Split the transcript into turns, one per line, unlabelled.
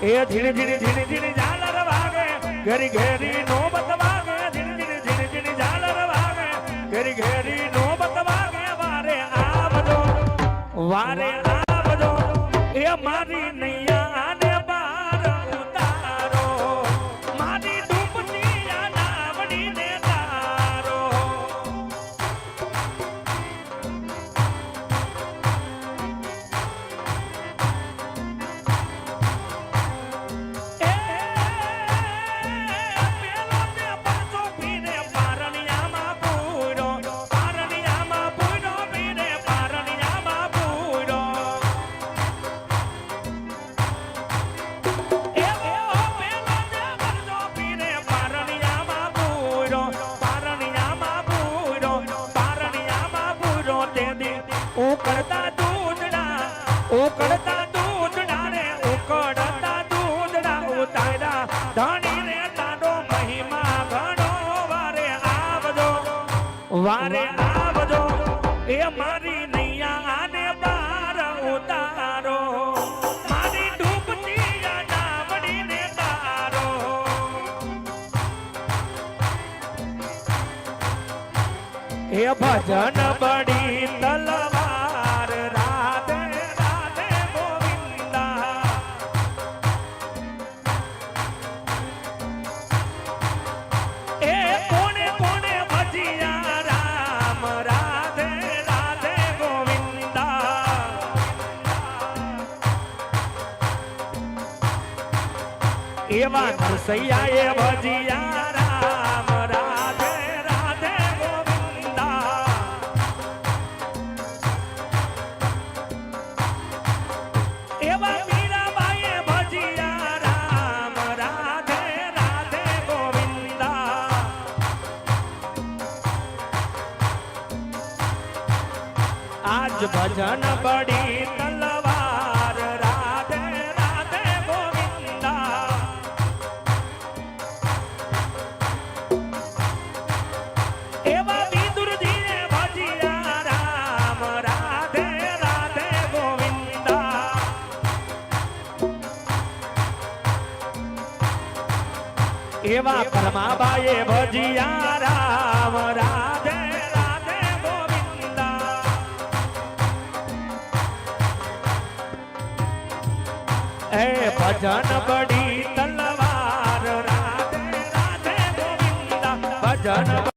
એ ધીરે ધીરે ધીરે ધીરે ઝાલર વાગે ઘેરી ઘેરી નોબત વાગે ધીરે ધીરે ધીરે ધીરે ઝાલર વાગે ઘેરી ઘેરી નોબત વાગે વારે આવજો એ મારી નૈયા ને બાર ઉતારો મારી ડૂબતી નાવડી ને તારો ઉકળતા દૂધડા રે ઉકળતા દૂધડા ઉતાર્યા ધણી રે તારો મહિમા ઘણો વારે આવજો એ મારી નૈયા ને બાર ઉતારો મારી ડૂબતી નાવડી ને તારો એ ભજન બડી તલવાર રાધે રાધે ગોવિંદા એ કોને કોને ભજિયા રામ રાધે રાધે ગોવિંદા એવા નરસૈયા એ ભજિયા રામ રાધે રાધે એવા મીરાબાઈએ ભજિયા રામ રાધે રાધે ગોવિંદા આજ ભજન બડી તલવાર રાધે રાધે ગોવિંદા એવા વિદુરજીએ ભજિયા રામ રાધે રાધે ગોવિંદા એવા પરમાબાઈએ ભજિયા રામ રાધે રાધે ગોવિંદા એ ભજન બડી તલવાર રાધે રાધે ગોવિંદા ભજન